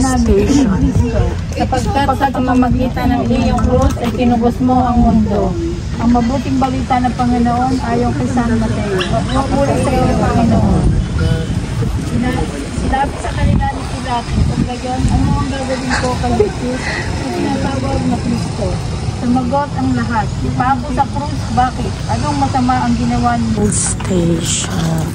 station. Sapagkat sa pamamagitan ng iyong krus ay tinubos mo ang mundo. Ang mabuting balita ng Panginoon ayon kay San Mateo. Papuri sa iyo, Panginoon. Sinabi sa kanila ni Pilato, kung gayon, ano ang gagawin ko kay Jesus na tinatawag na Kristo? Sumagot ang lahat. Ipapo sa krus, bakit? Anong masama ang ginawa niyo? Station.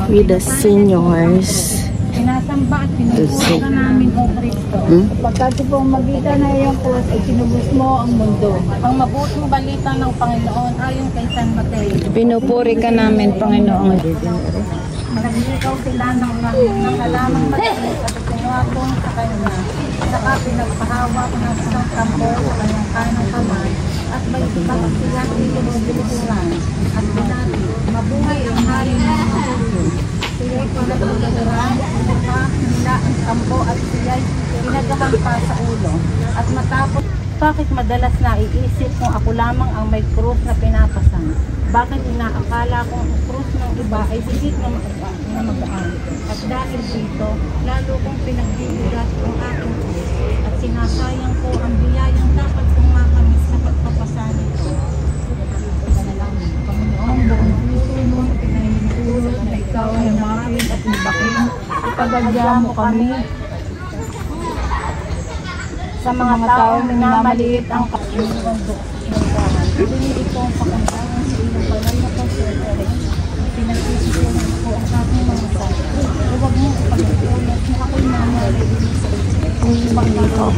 With the seniors. Sinasamba at pinupuri ka namin, O Kristo. Pagkat sa pamamagitan na iyong krus ay tinubos mo ang mundo. Ang mabuting balita ng Panginoon ayon kay San Mateo. Pinupuri ka namin, Panginoon. Naglikaw sila ng halamang matalis at sinuwapong sa kanya. Saka pinagpahawak ng isang tambo sa kanyang kanang kamay at may bakit sila pinagpilihan at binati. Mabuhay ang hari ng mga puso. Siya'y pinagpilihan, mukha nila ang tambo at siya'y pinagahampa sa ulo. At matapos, bakit madalas naiisip kung ako lamang ang may krus na pinapasan? Bakit inaakala kong ang krus ng iba ay higit na magaan? At dahil dito, lalo kong pinagbibigat ang aking krus at sinasayang ko ang biyayang dapat kong makamit sa pagpapasan nito. Panginoon, buong puso mo, pinahintulot na ikaw ay makin at nibakin. Ipagadya mo kami sa mga taong minamaliit ang kapiliwan doon. Ibili ito ang pakantangan sa iyong banal na pagsusulit. Pinag-isisunan ko ang aking mga sabi. Huwag mo ipag-ulat mo ako'y mamali sa iyo. Kung ipag-ulat mo,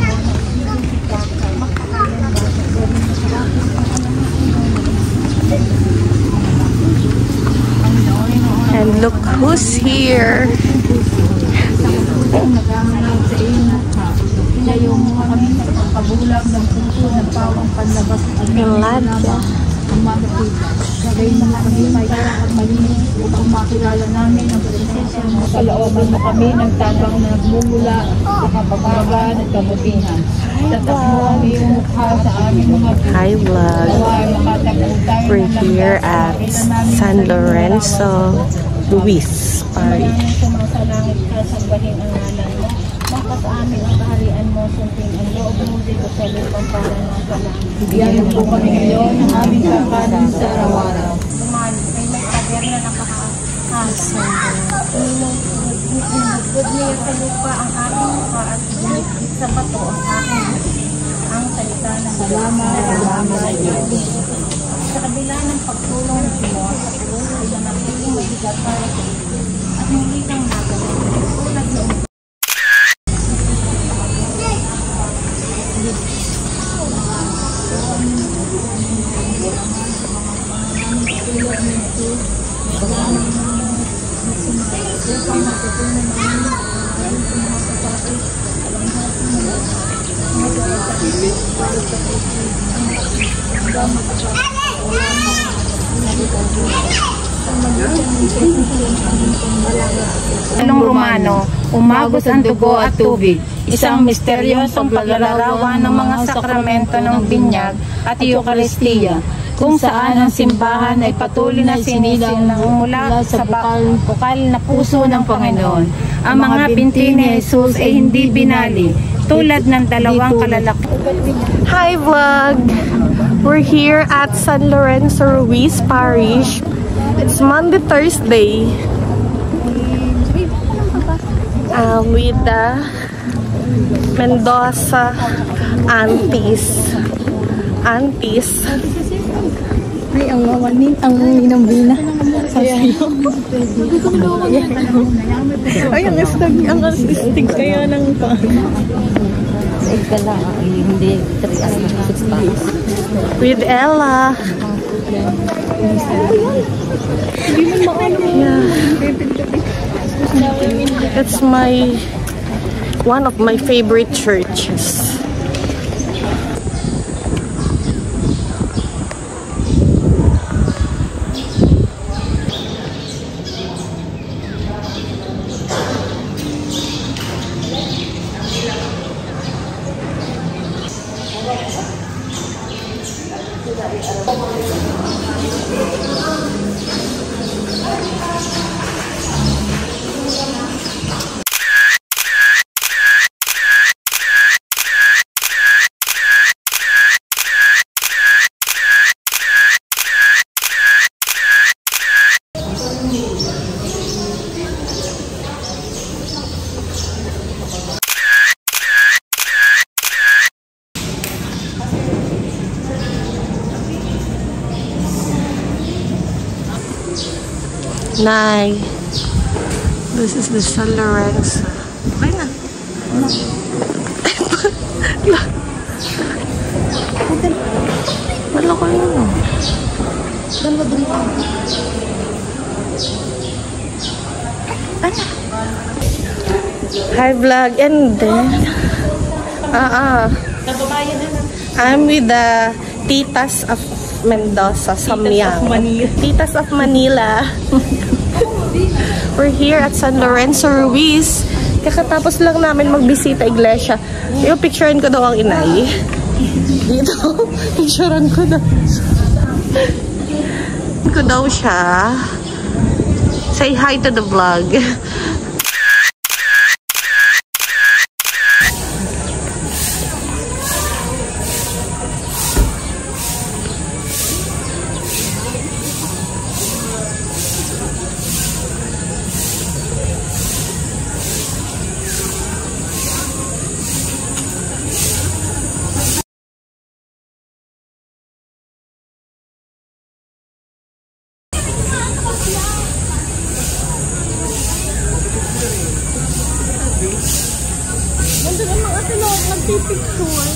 hindi ka magpakalan ba sa gawin mo sa aking And look who's here. naghahanap sa iyong mukha. Pinayo mo kami sa pagkabulag ng puso ng pawang panlabas at Elijah. ang magkakita. Gawin mo kami maya at malinis upang makilala namin ang presensya mo sa looban mo kami ng tabang na nagmumula sa kapagagan at kabutihan. Tatak mo ang iyong mukha sa aming mga buhay. Hi vlog. We're here at San Lorenzo Ruiz Parish. Sumasalangit ka, sambahin ang ngalan mo. Maka sa amin ang kaharian mo, sunting ang loob mo dito sa lupang para ng salangit. Bigyan po kami ngayon ng aming kakanin sa araw-araw. Lumali, may taberna na kahasa. Good niya sa lupa ang aking mukha at binigit sa bato ang aking ang salita ng salamat. Sa kabila ng pagtulong ng Simon, sa krus ay nanatiling mabigat para sa iyo. At hindi kang magaling. Tulad noong Anong Romano, umagos ang dugo at tubig, isang misteryosong paglalarawan ng mga sakramento ng binyag at Eucharistia, kung saan ang simbahan ay patuloy na sinilang mula sa bukal na puso ng Panginoon. Ang mga binti ni Jesus ay hindi binali, tulad ng dalawang kalalaki. Hi vlog! We're here at San Lorenzo Ruiz Parish. It's Monday, Thursday. With the Mendoza aunties. ay ang mawanin, ang inambina. Ay, ang astig kaya ng Hindi, 3 hours. with Ella. Yeah. It's one of my favorite churches. Nay. This is the San Lorenzo. Okay na. Wala ko yun. Hi vlog, and then I'm with the Titas of Mendoza, Samyang. Titas of Manila. We're here at San Lorenzo Ruiz. Kakatapos lang namin magbisita iglesia. Yung picturean ko daw ang inay. Dito, picturean ko daw. Ko daw siya. Say hi to the vlog. Nandun ang mga tulog, nagpipicture.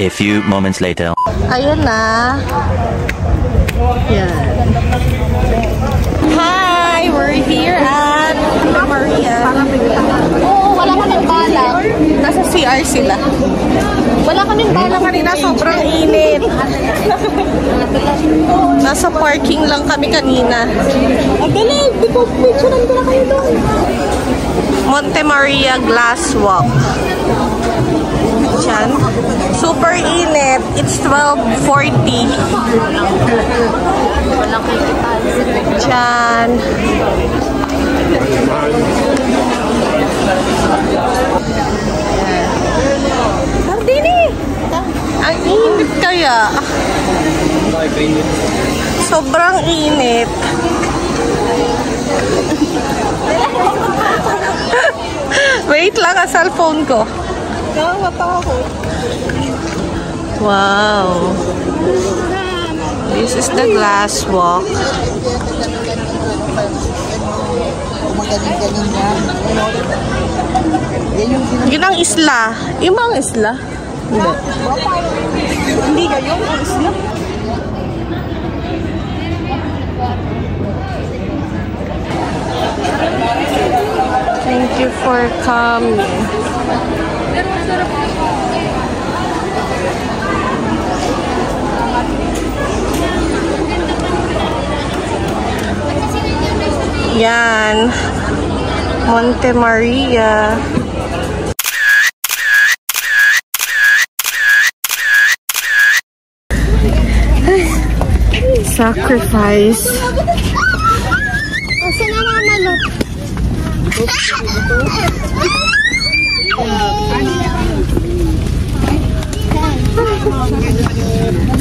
A few moments later. Ayan na. Yan. Hi! We're here at Maria. Oo, wala kaming bala. Nasa CR sila. Wala kaming bala kanina. Sobrang init. Nasa parking lang kami kanina. Agaling! Picturean ko na kayo doon. Monte Maria Glass Walk. Diyan. Super init. It's 12:40. Diyan. Dini! Ang init kaya. Sobrang init. Wait lang, ang cellphone ko. Wow. This is the glass walk. Yun ang isla. Yung mga isla? Hindi. Hindi kayo ang isla? Thank you for coming. Yan. Monte Maria. Sacrifice. Asa na mga manok?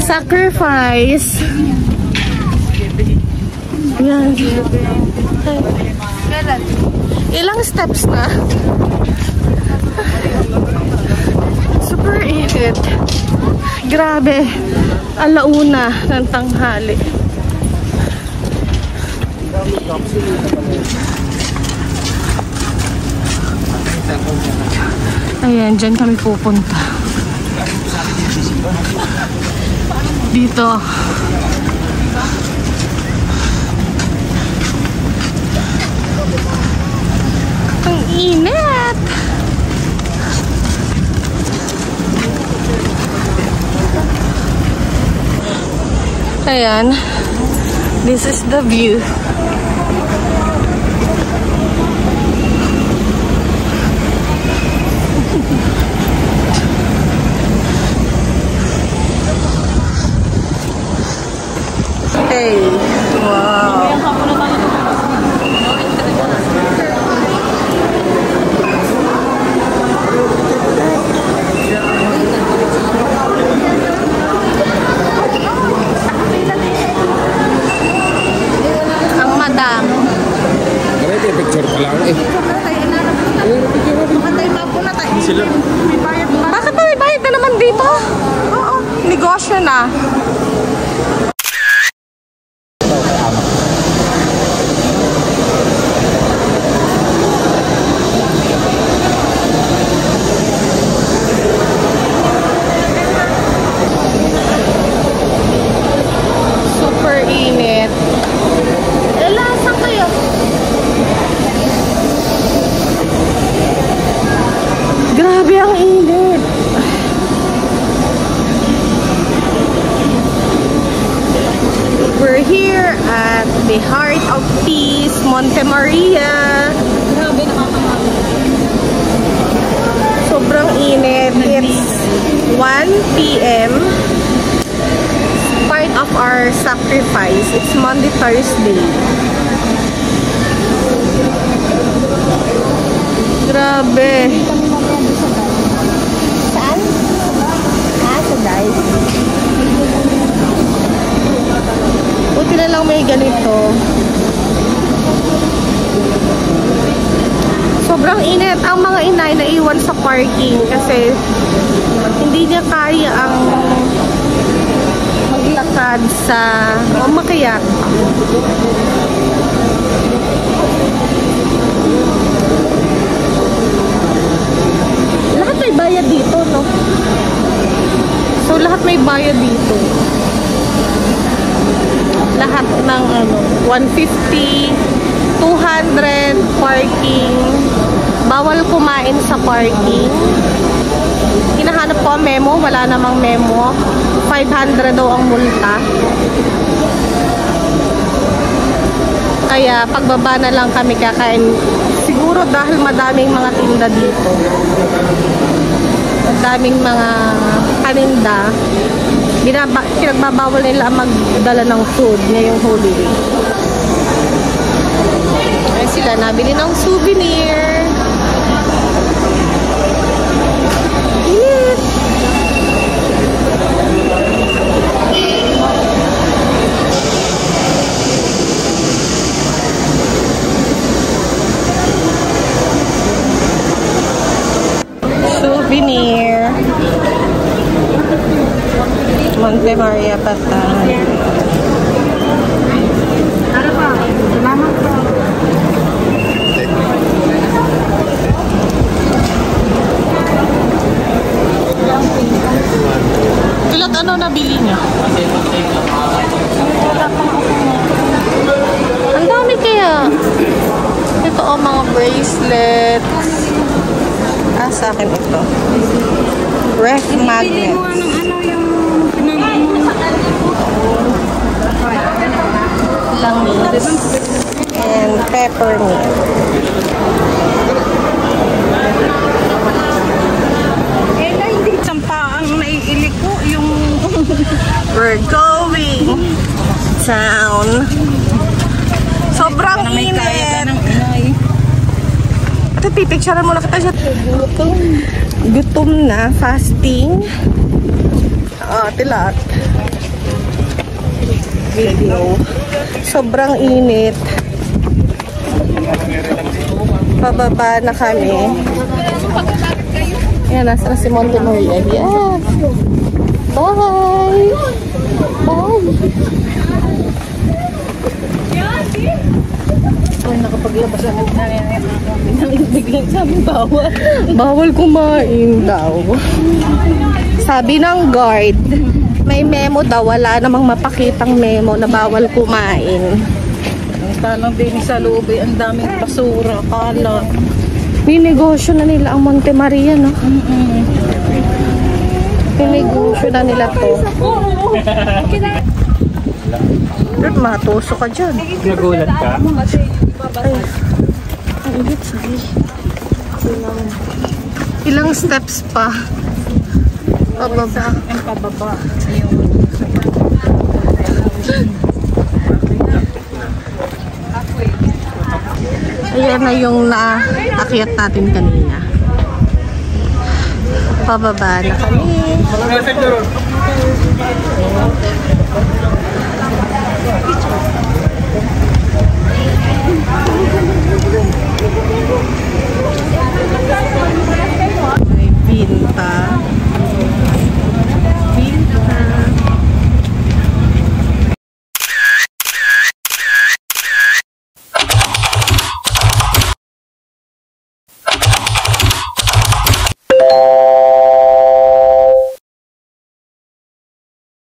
Sacrifice. Yan. Ilang steps na? Super init. Grabe. Alauna ng tanghali. Ayan, dyan kami pupunta. Dito. Ang init! Ayan. This is the view. sila. Bakit may bayad na naman dito? Oo, negosyo na. Super init. Ella, saan kayo? Grabe ang init. We're here at the Heart of Peace, Monte Maria. Grabe, nakakamagal. Sobrang init. It's 1 p.m. Part of our sacrifice. It's Monday, Thursday. Grabe. Saan? Sa dive. Buti na lang may ganito. Sobrang init. Ang mga inay naiwan sa parking kasi hindi niya kaya ang maglakad sa umakyat. Lahat may bayad dito, no? So, lahat may bayad dito. Lahat ng 150, 200 parking. Bawal kumain sa parking. Hinahanap ko ang memo, wala namang memo. 500 daw ang multa. Kaya pagbaba na lang kami kakain. Siguro dahil madaming mga tinda dito. Madaming mga paninda. Pinagbabawal nila magdala ng food ngayong Holy Week. Ay sila nabili ng souvenir. Init. Souvenir. Monte Maria Patan. Salamat po. Tulad ano nabili niya? Ang dami kaya. Ito o mga bracelets. Sa akin ito. Ref magnet. Langis. And peppermint. Hindi sampaang naiilik ko yung We're going down. Sobrang init. Ito, pipicturean mo na kita siya. Gutom na. Fasting. Tilat. Video. Sobrang init. Pababa na kami. Yan, nasa si Monte Maria. Yes. Bye! Bye! Ay, nakapaglabas na biglang sabi bawal. Bawal kumain daw. Sabi ng guard, may memo daw, wala namang mapakitang memo na bawal kumain. Ang talang din sa loob ay ang daming basura, kala. Ninegosyo na nila ang Monte Maria, no? Ninegosyo na nila to. Pero matuso ka dyan. Nagulat ka? Ay, ang init, sige. Ilang steps pa? Pababa. Ang pababa. Ayan na yung naakyat natin kanina. Pababa na kami.